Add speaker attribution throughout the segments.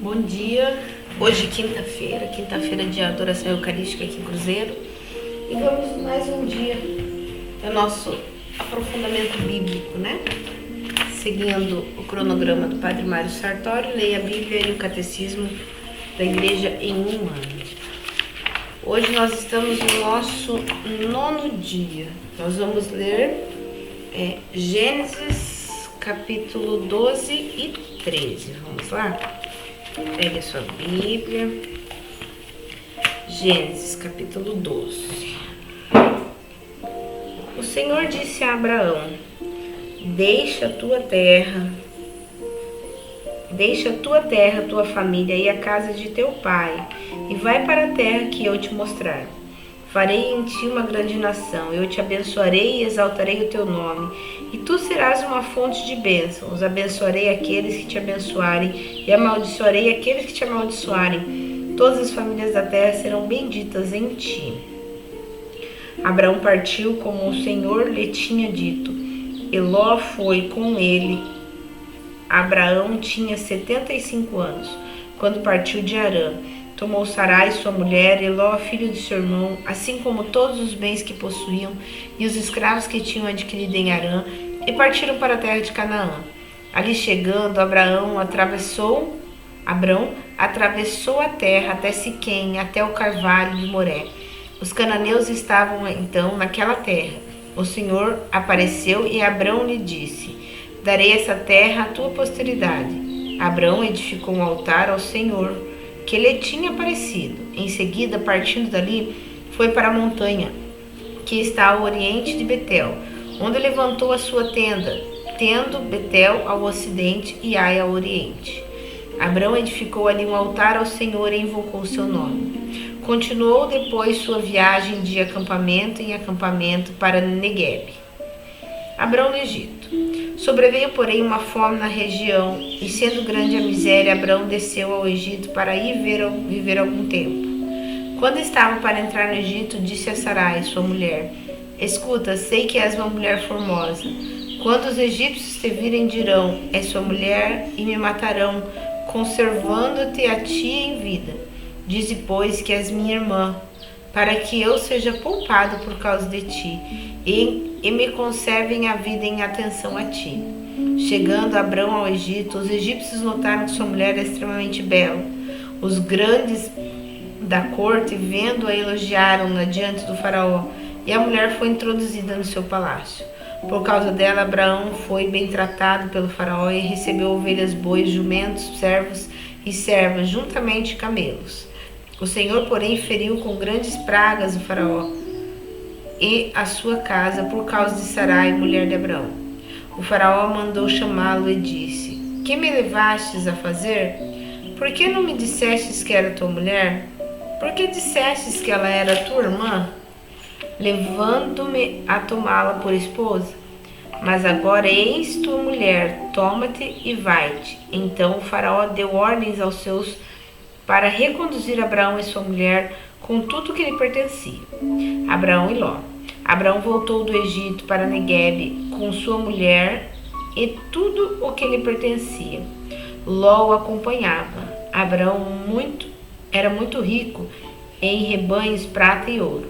Speaker 1: Bom dia, hoje quinta-feira de adoração eucarística aqui em Cruzeiro, e vamos mais um dia do nosso aprofundamento bíblico, né? Seguindo o cronograma do Padre Mário Sartori, leia a Bíblia e o Catecismo da Igreja em um ano. Hoje nós estamos no nosso 9º dia. Nós vamos ler Gênesis capítulo 12 e 13. Vamos lá? Pegue a sua Bíblia. Gênesis capítulo 12. O Senhor disse a Abraão: Deixa a tua terra, tua família e a casa de teu pai, e vai para a terra que eu te mostrar. Farei em ti uma grande nação, eu te abençoarei e exaltarei o teu nome, e tu serás uma fonte de bênçãos. Abençoarei aqueles que te abençoarem, e amaldiçoarei aqueles que te amaldiçoarem. Todas as famílias da terra serão benditas em ti. Abraão partiu como o Senhor lhe tinha dito, e Ló foi com ele. Abraão tinha 75 anos, quando partiu de Harã. Tomou Sarai, sua mulher, e Ló, filho de seu irmão, assim como todos os bens que possuíam e os escravos que tinham adquirido em Harã, e partiram para a terra de Canaã. Ali chegando, Abrão atravessou a terra até Siquém, até o carvalho de Moré. Os cananeus estavam então naquela terra. O Senhor apareceu e Abrão lhe disse: Darei essa terra à tua posteridade. Abrão edificou um altar ao Senhor, que lhe tinha aparecido. Em seguida, partindo dali, foi para a montanha, que está ao oriente de Betel, onde levantou a sua tenda, tendo Betel ao ocidente e Ai ao oriente. Abrão edificou ali um altar ao Senhor e invocou o seu nome. Continuou depois sua viagem de acampamento em acampamento para Negueb. Abrão no Egito. Sobreveio, porém, uma fome na região, e sendo grande a miséria, Abrão desceu ao Egito para ir viver algum tempo. Quando estava para entrar no Egito, disse a Sarai, sua mulher: Escuta, sei que és uma mulher formosa. Quando os egípcios te virem, dirão: És sua mulher, e me matarão, conservando-te a ti em vida. Dize, pois, que és minha irmã, para que eu seja poupado por causa de ti, e me conservem a vida em atenção a ti. Chegando Abrão ao Egito, os egípcios notaram que sua mulher era extremamente bela. Os grandes da corte, vendo-a, elogiaram-na diante do faraó, e a mulher foi introduzida no seu palácio. Por causa dela, Abraão foi bem tratado pelo faraó e recebeu ovelhas, bois, jumentos, servos e servas, juntamente camelos. O Senhor, porém, feriu com grandes pragas o faraó e a sua casa por causa de Sarai, mulher de Abrão. O faraó mandou chamá-lo e disse: Que me levastes a fazer? Por que não me dissestes que era tua mulher? Por que dissestes que ela era tua irmã, levando-me a tomá-la por esposa? Mas agora eis tua mulher, toma-te e vai-te. Então o faraó deu ordens aos seus para reconduzir Abraão e sua mulher com tudo que lhe pertencia. Abraão e Ló. Abraão voltou do Egito para Negueb com sua mulher e tudo o que lhe pertencia. Ló o acompanhava. Abraão era muito rico em rebanhos, prata e ouro.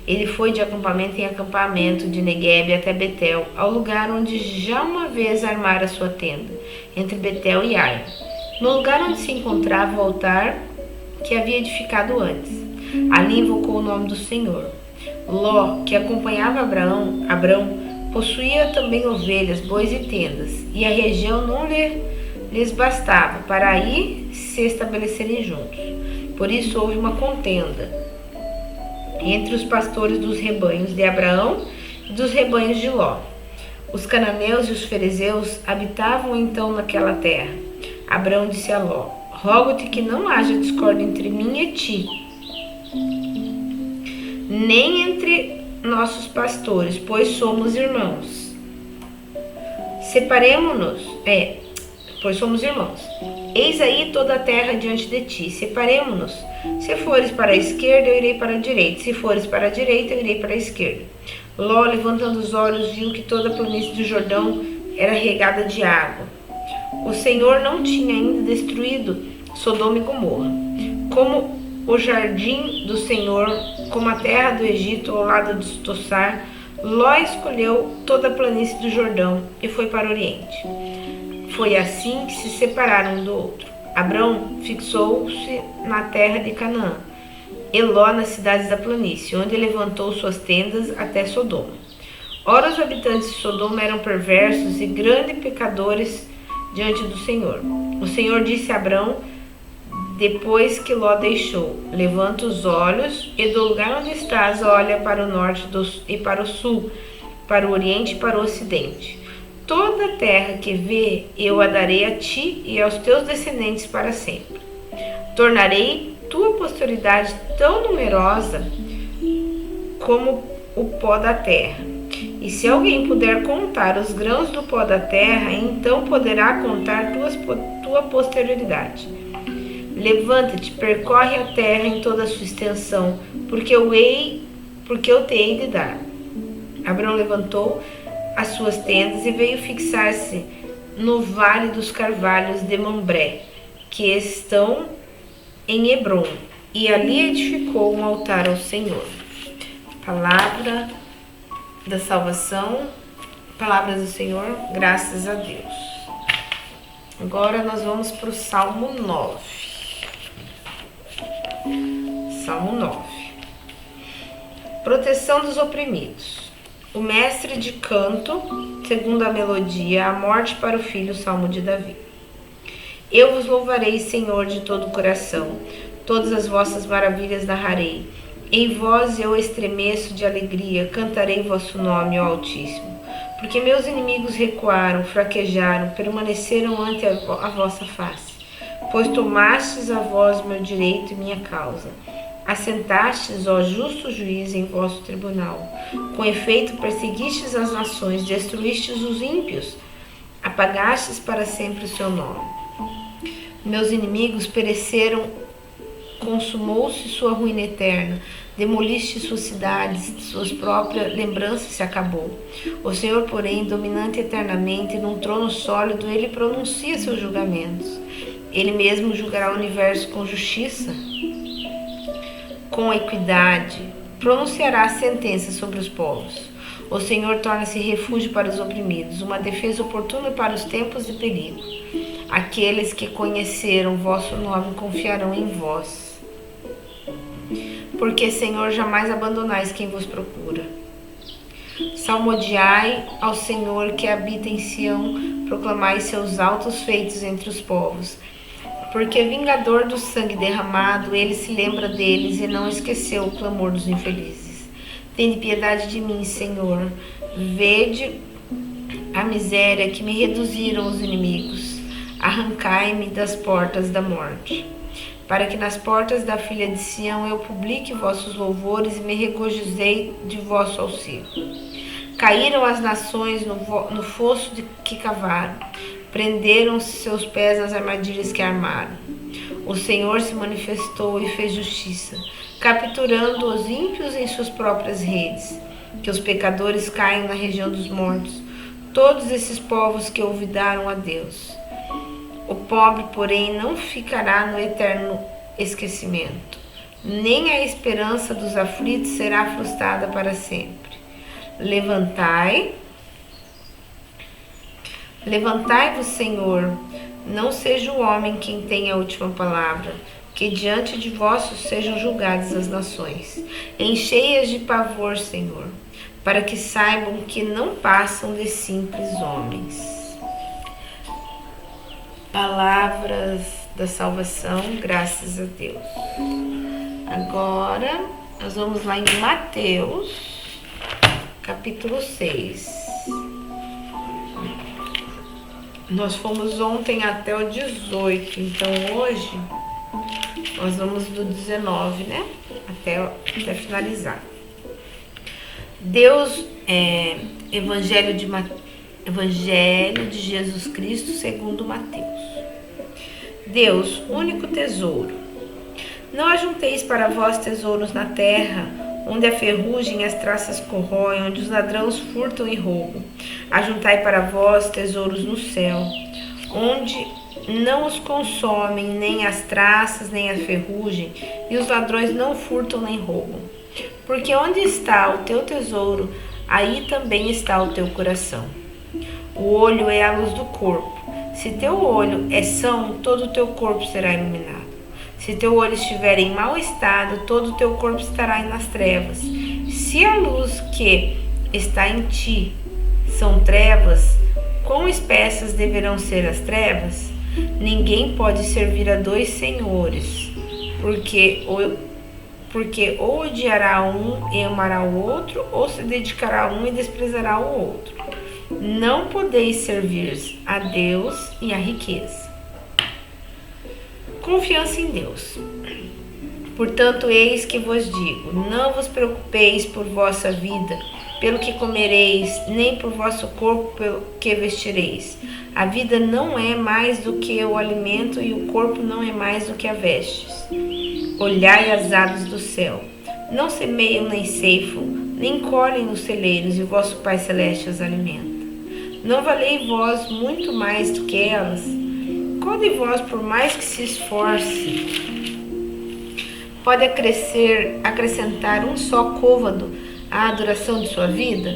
Speaker 1: Ele foi de acampamento em acampamento de Negueb até Betel, ao lugar onde já uma vez armara sua tenda, entre Betel e Ai, no lugar onde se encontrava o altar que havia edificado antes. Ali invocou o nome do Senhor. Ló, que acompanhava Abrão, possuía também ovelhas, bois e tendas, e a região não lhes bastava para aí se estabelecerem juntos. Por isso houve uma contenda entre os pastores dos rebanhos de Abraão e dos rebanhos de Ló. Os cananeus e os ferezeus habitavam então naquela terra. Abrão disse a Ló: Rogo-te que não haja discórdia entre mim e ti, nem entre nossos pastores, pois somos irmãos. Pois somos irmãos. Eis aí toda a terra diante de ti, separemo-nos. Se fores para a esquerda, eu irei para a direita. Se fores para a direita, eu irei para a esquerda. Ló, levantando os olhos, viu que toda a planície do Jordão era regada de água. O Senhor não tinha ainda destruído Sodoma e Gomorra. Como o jardim do Senhor, como a terra do Egito ao lado de Tossar, Ló escolheu toda a planície do Jordão e foi para o Oriente. Foi assim que se separaram um do outro. Abrão fixou-se na terra de Canaã, e Ló nas cidades da planície, onde levantou suas tendas até Sodoma. Ora, os habitantes de Sodoma eram perversos e grandes pecadores diante do Senhor. O Senhor disse a Abrão, depois que Ló deixou: levanta os olhos e do lugar onde estás olha para o norte e para o sul, para o oriente e para o ocidente. Toda a terra que vê eu a darei a ti e aos teus descendentes para sempre. Tornarei tua posteridade tão numerosa como o pó da terra. E se alguém puder contar os grãos do pó da terra, então poderá contar tua posteridade. Levanta-te, percorre a terra em toda a sua extensão, porque eu te hei de dar. Abrão levantou as suas tendas e veio fixar-se no vale dos carvalhos de Mambré, que estão em Hebrom, e ali edificou um altar ao Senhor. Palavra da salvação, palavras do Senhor, graças a Deus. Agora nós vamos para o Salmo 9. Salmo 9. Proteção dos oprimidos. O mestre de canto, segundo a melodia, a morte para o filho, Salmo de Davi. Eu vos louvarei, Senhor, de todo o coração, todas as vossas maravilhas narrarei. Em vós eu estremeço de alegria, cantarei vosso nome, ó Altíssimo. Porque meus inimigos recuaram, fraquejaram, permaneceram ante a vossa face. Pois tomastes a vós meu direito e minha causa. Assentastes, ó justo juiz, em vosso tribunal. Com efeito perseguistes as nações, destruístes os ímpios, apagastes para sempre o seu nome. Meus inimigos pereceram, consumou-se sua ruína eterna, demoliste suas cidades, suas próprias lembranças se acabou. O Senhor, porém, dominante eternamente, num trono sólido, ele pronuncia seus julgamentos. Ele mesmo julgará o universo com justiça, com equidade, pronunciará a sentença sobre os povos. O Senhor torna-se refúgio para os oprimidos, uma defesa oportuna para os tempos de perigo. Aqueles que conheceram vosso nome confiarão em vós. Porque, Senhor, jamais abandonais quem vos procura. Salmodiai ao Senhor que habita em Sião, proclamai seus altos feitos entre os povos. Porque vingador do sangue derramado, ele se lembra deles e não esqueceu o clamor dos infelizes. Tende piedade de mim, Senhor. Vede a miséria que me reduziram os inimigos. Arrancai-me das portas da morte. Para que nas portas da filha de Sião eu publique vossos louvores e me regozijei de vosso auxílio. Caíram as nações no fosso que cavaram. Prenderam seus pés nas armadilhas que armaram. O Senhor se manifestou e fez justiça, capturando os ímpios em suas próprias redes. Que os pecadores caiam na região dos mortos, todos esses povos que olvidaram a Deus. O pobre, porém, não ficará no eterno esquecimento, nem a esperança dos aflitos será frustrada para sempre. Levantai-vos, Senhor, não seja o homem quem tenha a última palavra, que diante de vós sejam julgadas as nações. Enchei-as de pavor, Senhor, para que saibam que não passam de simples homens. Palavras da salvação, graças a Deus. Agora, nós vamos lá em Mateus, capítulo 6. Nós fomos ontem até o 18, então hoje nós vamos do 19, né? Até finalizar. Deus, Evangelho de Jesus Cristo segundo Mateus. Deus, único tesouro. Não ajunteis para vós tesouros na terra, onde a ferrugem e as traças corroem, onde os ladrões furtam e roubam. Ajuntai para vós tesouros no céu, onde não os consomem nem as traças, nem a ferrugem, e os ladrões não furtam nem roubam. Porque onde está o teu tesouro, aí também está o teu coração. O olho é a luz do corpo. Se teu olho é são, todo o teu corpo será iluminado. Se teu olho estiver em mau estado, todo o teu corpo estará nas trevas. Se a luz que está em ti são trevas, quão espessas deverão ser as trevas? Ninguém pode servir a dois senhores, porque ou odiará um e amará o outro, ou se dedicará a um e desprezará o outro. Não podeis servir a Deus e à riqueza. Confiança em Deus. Portanto, eis que vos digo, não vos preocupeis por vossa vida, pelo que comereis, nem por vosso corpo, pelo que vestireis. A vida não é mais do que o alimento, e o corpo não é mais do que a vestes. Olhai as aves do céu, não semeiam nem ceifam, nem colhem nos celeiros, e vosso Pai Celeste as alimenta. Não valei vós muito mais do que elas? Qual de vós, por mais que se esforce, pode acrescentar um só côvado à duração de sua vida?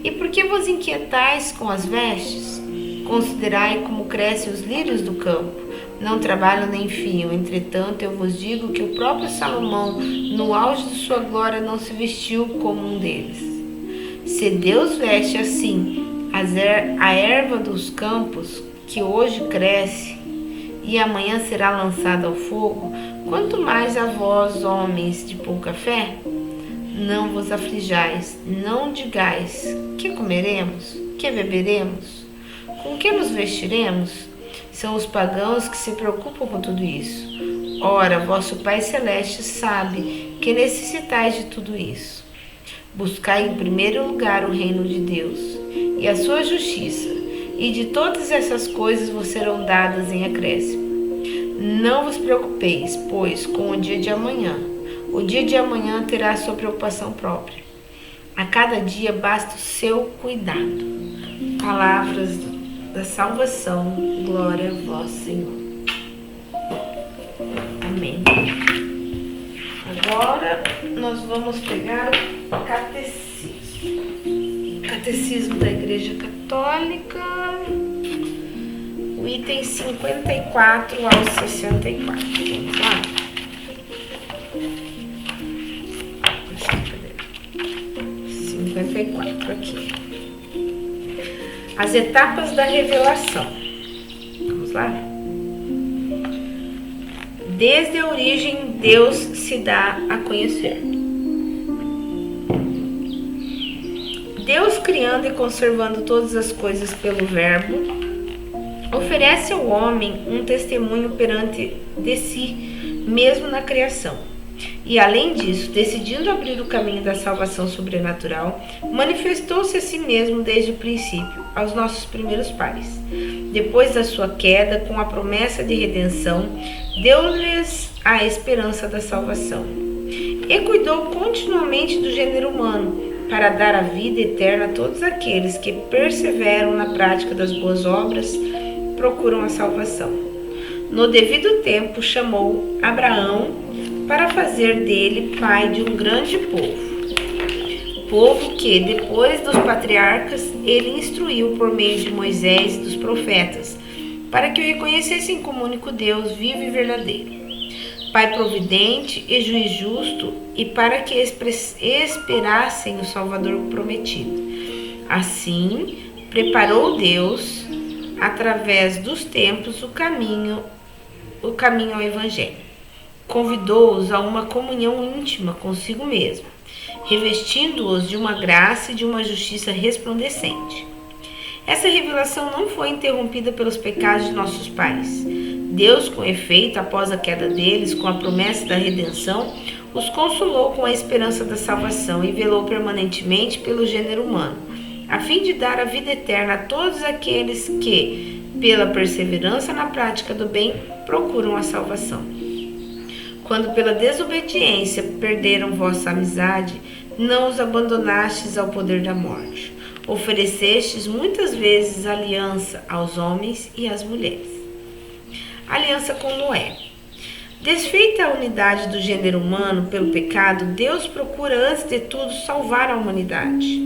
Speaker 1: E por que vos inquietais com as vestes? Considerai como crescem os lírios do campo. Não trabalham nem fiam. Entretanto, eu vos digo que o próprio Salomão, no auge de sua glória, não se vestiu como um deles. Se Deus veste assim a erva dos campos, que hoje cresce e amanhã será lançada ao fogo, quanto mais a vós, homens de pouca fé? Não vos aflijais, não digais: que comeremos? Que beberemos? Com que nos vestiremos? São os pagãos que se preocupam com tudo isso. Ora, vosso Pai Celeste sabe que necessitais de tudo isso. Buscai em primeiro lugar o reino de Deus e a sua justiça, e de todas essas coisas vos serão dadas em acréscimo. Não vos preocupeis, pois, com o dia de amanhã. O dia de amanhã terá a sua preocupação própria. A cada dia basta o seu cuidado. Palavras da salvação. Glória a vós, Senhor. Amém. Agora nós vamos pegar o catecismo. Catecismo da Igreja Católica, o item 54 ao 64. Vamos lá? 54 aqui. As etapas da revelação. Vamos lá? Desde a origem, Deus se dá a conhecer. Deus, criando e conservando todas as coisas pelo Verbo, oferece ao homem um testemunho perante de si mesmo na criação. E, além disso, decidindo abrir o caminho da salvação sobrenatural, manifestou-se a si mesmo desde o princípio, aos nossos primeiros pais. Depois da sua queda, com a promessa de redenção, deu-lhes a esperança da salvação. E cuidou continuamente do gênero humano, para dar a vida eterna a todos aqueles que perseveram na prática das boas obras, procuram a salvação. No devido tempo, chamou Abraão para fazer dele pai de um grande povo que, depois dos patriarcas, ele instruiu por meio de Moisés e dos profetas, para que o reconhecessem como único Deus vivo e verdadeiro, Pai providente e juiz justo, e para que esperassem o Salvador prometido. Assim, preparou Deus, através dos tempos, o caminho ao Evangelho. Convidou-os a uma comunhão íntima consigo mesmo, revestindo-os de uma graça e de uma justiça resplandecente. Essa revelação não foi interrompida pelos pecados de nossos pais. Deus, com efeito, após a queda deles, com a promessa da redenção, os consolou com a esperança da salvação e velou permanentemente pelo gênero humano, a fim de dar a vida eterna a todos aqueles que, pela perseverança na prática do bem, procuram a salvação. Quando pela desobediência perderam vossa amizade, não os abandonastes ao poder da morte. Oferecestes muitas vezes aliança aos homens e às mulheres. Aliança com Noé. Desfeita a unidade do gênero humano pelo pecado, Deus procura antes de tudo salvar a humanidade,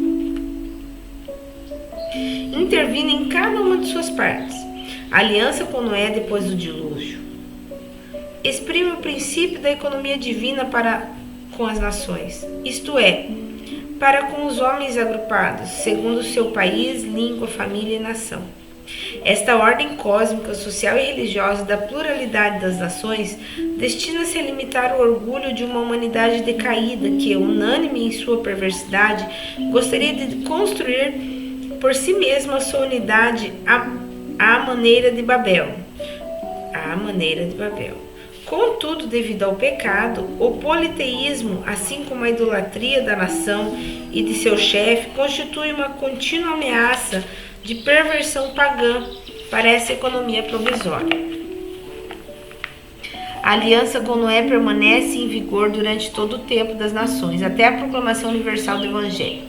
Speaker 1: intervindo em cada uma de suas partes. A aliança com Noé depois do dilúvio exprime o princípio da economia divina para com as nações, isto é, para com os homens agrupados, segundo seu país, língua, família e nação. Esta ordem cósmica, social e religiosa da pluralidade das nações destina-se a limitar o orgulho de uma humanidade decaída que, unânime em sua perversidade, gostaria de construir por si mesma a sua unidade à maneira de Babel. Contudo, devido ao pecado, o politeísmo, assim como a idolatria da nação e de seu chefe, constitui uma contínua ameaça de perversão pagã para essa economia provisória. A aliança com Noé permanece em vigor durante todo o tempo das nações, até a proclamação universal do Evangelho.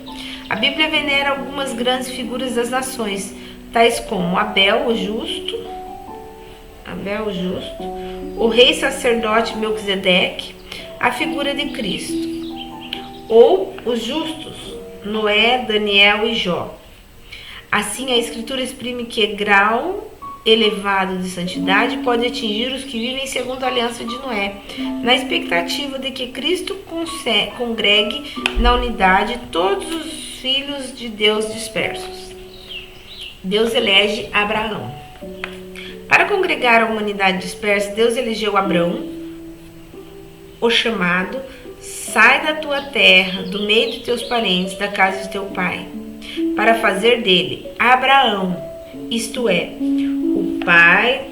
Speaker 1: A Bíblia venera algumas grandes figuras das nações, tais como Abel, o justo, o rei sacerdote Melquisedeque, a figura de Cristo, ou os justos, Noé, Daniel e Jó. Assim, a Escritura exprime que grau elevado de santidade pode atingir os que vivem segundo a aliança de Noé, na expectativa de que Cristo congregue na unidade todos os filhos de Deus dispersos. Deus elege Abraão. Para congregar a humanidade dispersa, Deus elegeu Abrão, o chamado: sai da tua terra, do meio de teus parentes, da casa de teu pai, para fazer dele Abraão, isto é, o pai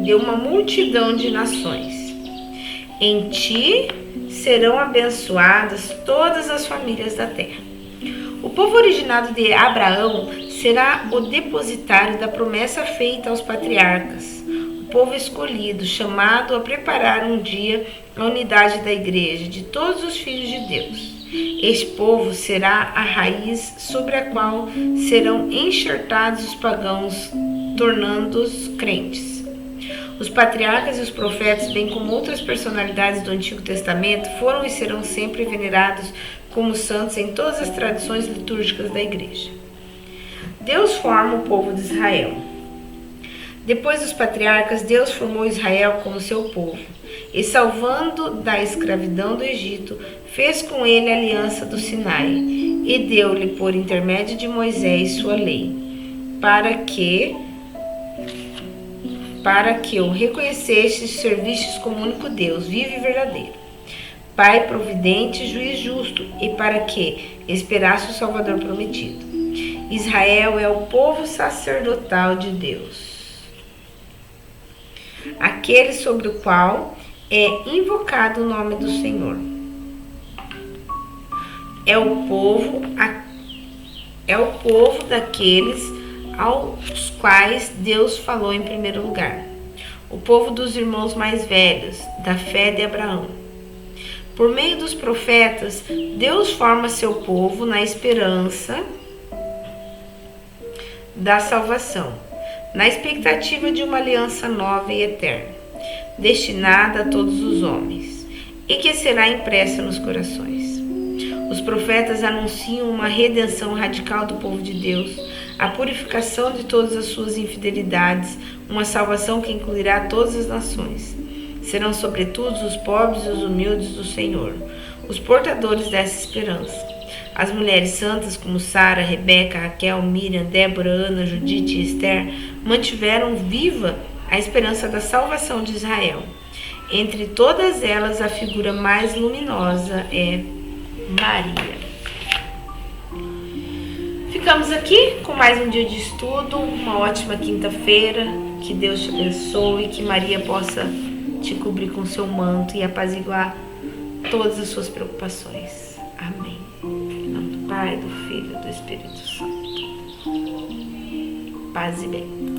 Speaker 1: de uma multidão de nações. Em ti serão abençoadas todas as famílias da terra. O povo originado de Abraão será o depositário da promessa feita aos patriarcas, o povo escolhido, chamado a preparar um dia a unidade da igreja de todos os filhos de Deus. Este povo será a raiz sobre a qual serão enxertados os pagãos, tornando-os crentes. Os patriarcas e os profetas, bem como outras personalidades do Antigo Testamento, foram e serão sempre venerados como santos em todas as tradições litúrgicas da igreja. Deus forma o povo de Israel. Depois dos patriarcas, Deus formou Israel como seu povo, e salvando da escravidão do Egito, fez com ele a aliança do Sinai, e deu-lhe por intermédio de Moisés sua lei, para que o reconhecestes e servistes como único Deus, vivo e verdadeiro, Pai providente e juiz justo, e para que esperasse o Salvador prometido. Israel é o povo sacerdotal de Deus, aquele sobre o qual é invocado o nome do Senhor. É o povo daqueles aos quais Deus falou em primeiro lugar, o povo dos irmãos mais velhos, da fé de Abraão. Por meio dos profetas, Deus forma seu povo na esperança da salvação, na expectativa de uma aliança nova e eterna, destinada a todos os homens, e que será impressa nos corações. Os profetas anunciam uma redenção radical do povo de Deus, a purificação de todas as suas infidelidades, uma salvação que incluirá todas as nações. Serão sobretudo os pobres e os humildes do Senhor, os portadores dessa esperança. As mulheres santas como Sara, Rebeca, Raquel, Miriam, Débora, Ana, Judite e Esther mantiveram viva a esperança da salvação de Israel. Entre todas elas, a figura mais luminosa é Maria. Ficamos aqui com mais um dia de estudo, uma ótima quinta-feira, que Deus te abençoe, que Maria possa te cobrir com seu manto e apaziguar todas as suas preocupações. Amém. Em nome do Pai, do Filho e do Espírito Santo. Paz e bem.